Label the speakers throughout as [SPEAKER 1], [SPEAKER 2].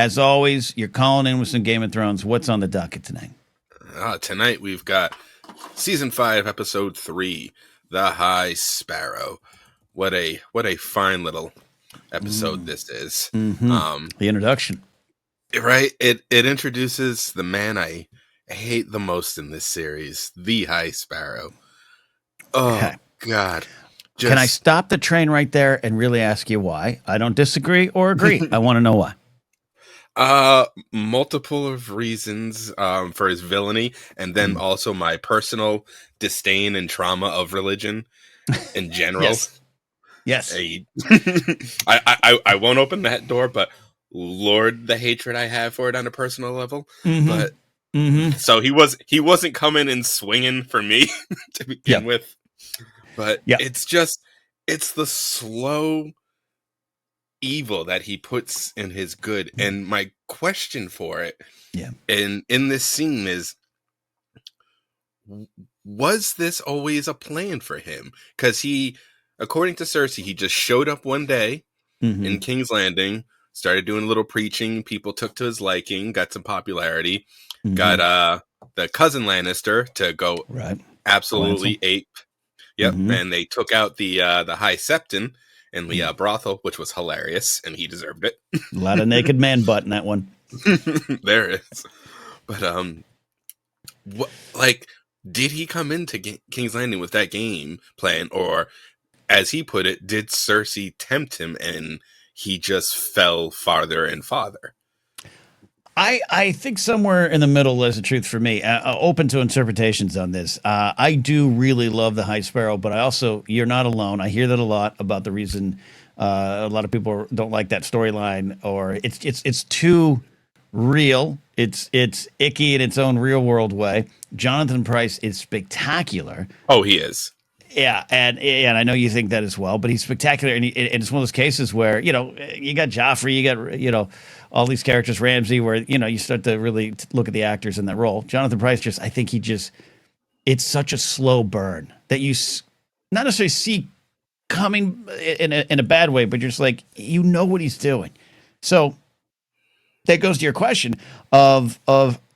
[SPEAKER 1] As always, you're calling in with some Game of Thrones. What's on the docket tonight?
[SPEAKER 2] Tonight we've got Season 5, Episode 3, The High Sparrow. What a fine little episode this is.
[SPEAKER 1] The introduction.
[SPEAKER 2] Right? It introduces the man I hate the most in this series, the High Sparrow. Oh,
[SPEAKER 1] Okay.
[SPEAKER 2] God.
[SPEAKER 1] Can I stop the train right there and really ask you why? I don't disagree or agree. I want to know why.
[SPEAKER 2] Multiple of reasons for his villainy, and then also my personal disdain and trauma of religion in general.
[SPEAKER 1] Yes.
[SPEAKER 2] I won't open that door, but Lord, the hatred I have for it on a personal level. But so he wasn't coming and swinging for me to begin with. But it's the slow evil that he puts in his good. And my question for it in this scene is, was this always a plan for him? Because he, according to Cersei, he just showed up one day in King's Landing, started doing a little preaching, people took to his liking, got some popularity, got the cousin Lannister to go absolutely ape. Yep, and they took out the High Septon in the brothel, which was hilarious, and he deserved it.
[SPEAKER 1] A lot of naked man butt in that one.
[SPEAKER 2] There is. But did he come into King's Landing with that game plan, or, as he put it, did Cersei tempt him and he just fell farther and farther?
[SPEAKER 1] I think somewhere in the middle is the truth for me. Open to interpretations on this. I do really love the High Sparrow, but I also, you're not alone. I hear that a lot about the reason a lot of people don't like that storyline, or it's too real. It's icky in its own real world way. Jonathan Pryce is spectacular.
[SPEAKER 2] Oh, he is.
[SPEAKER 1] Yeah, and I know you think that as well, but he's spectacular, and it's one of those cases where, you got Joffrey, you got, all these characters, Ramsay, where, you start to really look at the actors in that role. Jonathan Pryce I think it's such a slow burn that you not necessarily see coming in a bad way, but you're just like, what he's doing. So that goes to your question of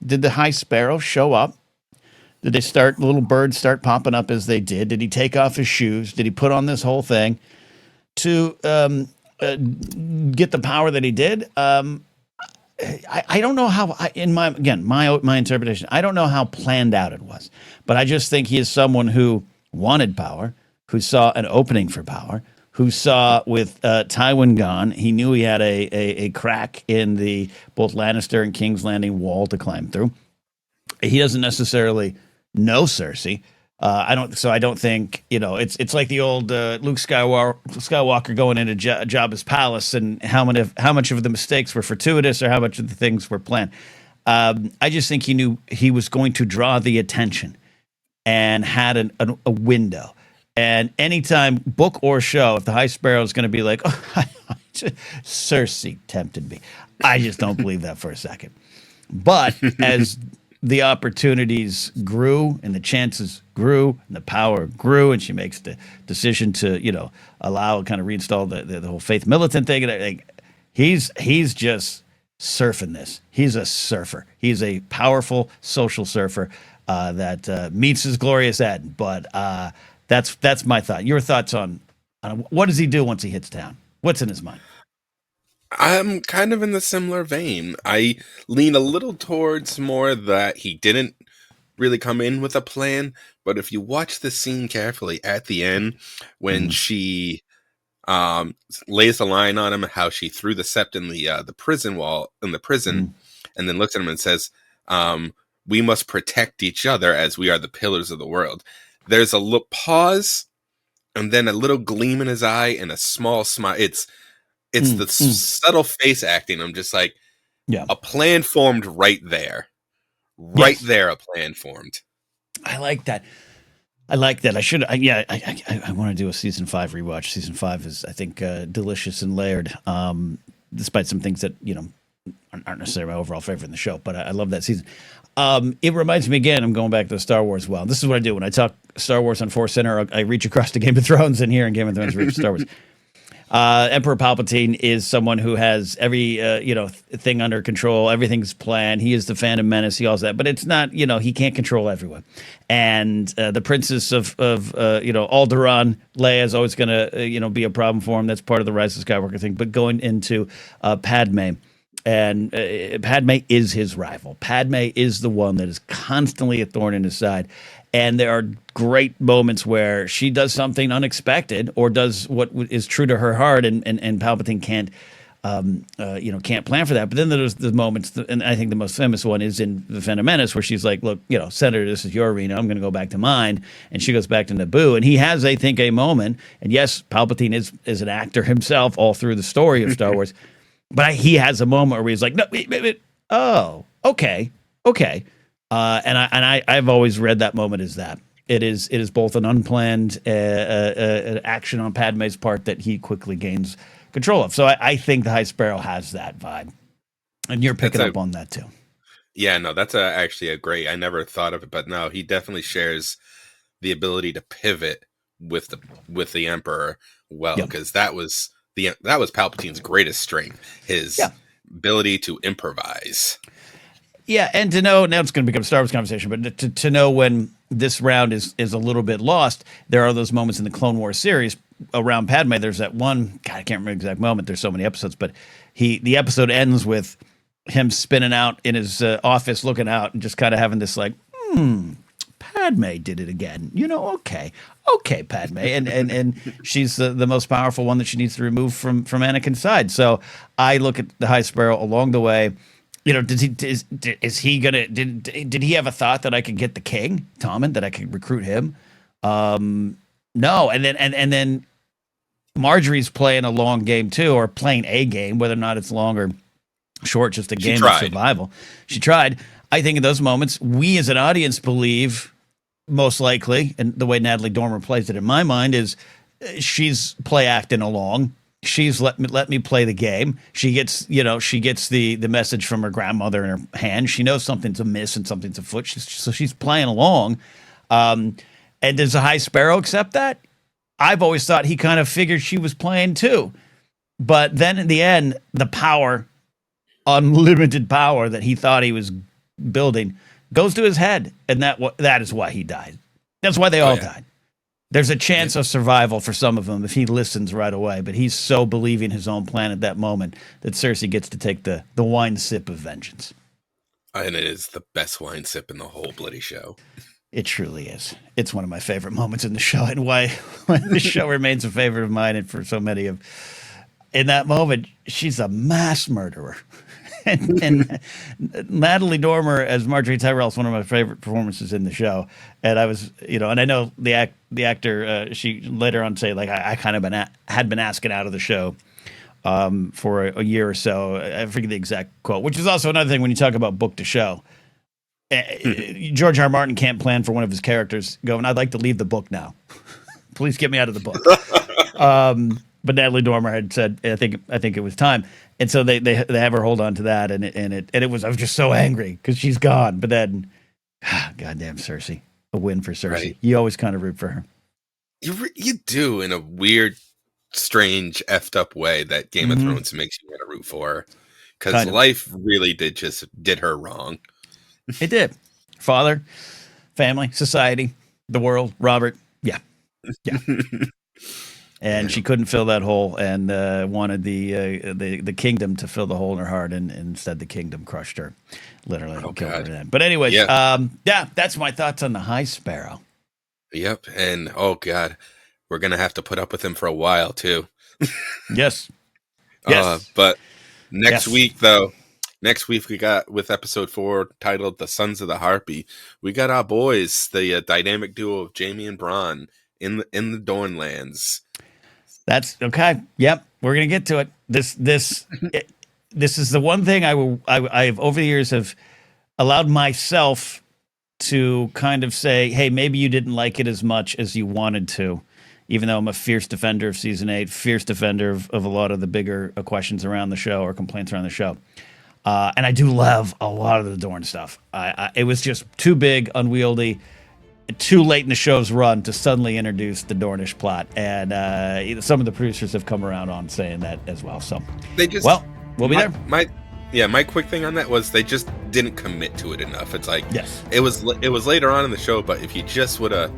[SPEAKER 1] did the High Sparrow show up? Did the little birds start popping up as they did? Did he take off his shoes? Did he put on this whole thing to get the power that he did? I don't know how. My interpretation, I don't know how planned out it was, but I just think he is someone who wanted power, who saw an opening for power, who saw with Tywin gone, he knew he had a crack in the both Lannister and King's Landing wall to climb through. He doesn't necessarily know Cersei. I don't think, it's like the old Luke Skywalker going into Jabba's palace, and how much of the mistakes were fortuitous or how much of the things were planned. I just think he knew he was going to draw the attention and had a window. And anytime, book or show, if the High Sparrow is going to be like, Cersei tempted me, I just don't believe that for a second. But as the opportunities grew and the chances grew and the power grew, and she makes the decision to, allow, kind of reinstall the whole faith militant thing. And he's just surfing this. He's a surfer. He's a powerful social surfer that meets his glorious end. But that's my thought. Your thoughts on what does he do once he hits town? What's in his mind?
[SPEAKER 2] I'm kind of in the similar vein. I lean a little towards more that he didn't really come in with a plan, but if you watch the scene carefully at the end, when she lays the line on him, how she threw the sept in the prison wall in the prison, and then looks at him and says, "We must protect each other as we are the pillars of the world." There's a little pause, and then a little gleam in his eye and a small smile. It's the subtle face acting. I'm just like, a plan formed right there. Right there, a plan formed.
[SPEAKER 1] I like that. I like that. I want to do a season 5 rewatch. Season 5 is, I think, delicious and layered, despite some things that, aren't necessarily my overall favorite in the show. But I love that season. It reminds me, again, I'm going back to Star Wars. Well, this is what I do when I talk Star Wars on Force Center. I reach across to Game of Thrones, and here in Game of Thrones, reach Star Wars. Emperor Palpatine is someone who has every thing under control. Everything's planned. He is the Phantom Menace. He also that, but it's not. He can't control everyone. And the Princess of Alderaan, Leia, is always going to be a problem for him. That's part of the Rise of Skywalker thing. But going into Padme. And Padme is his rival. Padme is the one that is constantly a thorn in his side. And there are great moments where she does something unexpected or does what is true to her heart, and Palpatine can't plan for that. But then there's the moments, and I think the most famous one is in The Phantom Menace, where she's like, look, Senator, this is your arena. I'm going to go back to mine. And she goes back to Naboo. And he has, I think, a moment. And yes, Palpatine is an actor himself all through the story of Star Wars. But he has a moment where he's like, no, wait. Oh, okay. I've always read that moment as that. It is both an unplanned action on Padme's part that he quickly gains control of. So I think the High Sparrow has that vibe. And you're picking up on that too.
[SPEAKER 2] Yeah, no, that's actually a great, I never thought of it, but no, he definitely shares the ability to pivot with the Emperor well, because that was Palpatine's greatest strength, his ability to improvise.
[SPEAKER 1] Yeah, and to know, now it's going to become a Star Wars conversation, but to know when this round is a little bit lost, there are those moments in the Clone Wars series around Padme. There's that one, God, I can't remember the exact moment. There's so many episodes, but the episode ends with him spinning out in his office, looking out, and just kind of having this like, Padme did it again. Okay, Padme, and she's the most powerful one that she needs to remove from Anakin's side. So I look at the High Sparrow along the way. Did he have a thought that I could get the king, Tommen, that I could recruit him? No, and then Marjorie's playing a long game too, or playing a game, whether or not it's long or short, just a game of survival. She tried. I think in those moments, we as an audience believe, most likely, and the way Natalie Dormer plays it in my mind is she's play acting along. She's let me play the game. She gets the message from her grandmother in her hand. She knows something's amiss and something's afoot. So she's playing along. And does the High Sparrow accept that? I've always thought he kind of figured she was playing too. But then in the end, the power, unlimited power that he thought he was building goes to his head, and that is why he died. That's why they all died. There's a chance of survival for some of them if he listens right away, but he's so believing his own plan at that moment that Cersei gets to take the wine sip of vengeance.
[SPEAKER 2] And it is the best wine sip in the whole bloody show.
[SPEAKER 1] It truly is. It's one of my favorite moments in the show, and why the show remains a favorite of mine and for so many of. In that moment, she's a mass murderer. And Natalie Dormer as Marjorie Tyrell is one of my favorite performances in the show. And I was, and I know the actor, she later on say, like, I kind of had been asking out of the show for a year or so. I forget the exact quote, which is also another thing when you talk about book to show. George R. R. Martin can't plan for one of his characters going, I'd like to leave the book now. Please get me out of the book. But Natalie Dormer had said, I think it was time. And so they have her hold on to that, and it was, I was just so angry because she's gone. But then, goddamn Cersei, a win for Cersei. Right. You always kind of root for her.
[SPEAKER 2] You do, in a weird, strange, effed up way that Game of Thrones makes you want to root for her, because life really did her wrong.
[SPEAKER 1] It did. Father, family, society, the world, Robert. Yeah. And she couldn't fill that hole, and wanted the kingdom to fill the hole in her heart, and instead the kingdom crushed her, literally.
[SPEAKER 2] Oh, God.
[SPEAKER 1] Her. But anyways, that's my thoughts on the High Sparrow.
[SPEAKER 2] Yep, and oh God, we're gonna have to put up with him for a while too.
[SPEAKER 1] Yes.
[SPEAKER 2] But next week we got, with episode 4 titled "The Sons of the Harpy," we got our boys, the dynamic duo of Jaime and Bronn in the Dornlands.
[SPEAKER 1] That's okay. Yep, we're gonna get to it. This is the one thing I've over the years have allowed myself to kind of say, hey, maybe you didn't like it as much as you wanted to, even though I'm a fierce defender of season 8, fierce defender of a lot of the bigger questions around the show or complaints around the show. And I do love a lot of the Dorne stuff. It was just too big, unwieldy. too late in the show's run to suddenly introduce the Dornish plot, and some of the producers have come around on saying that as well. So,
[SPEAKER 2] They just
[SPEAKER 1] we'll be there.
[SPEAKER 2] My quick thing on that was they just didn't commit to it enough. It's like
[SPEAKER 1] Yes,
[SPEAKER 2] it was later on in the show, but if you just would have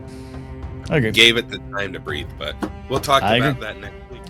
[SPEAKER 1] I agree.
[SPEAKER 2] gave it the time to breathe. But we'll talk
[SPEAKER 1] I
[SPEAKER 2] about
[SPEAKER 1] agree.
[SPEAKER 2] that next week.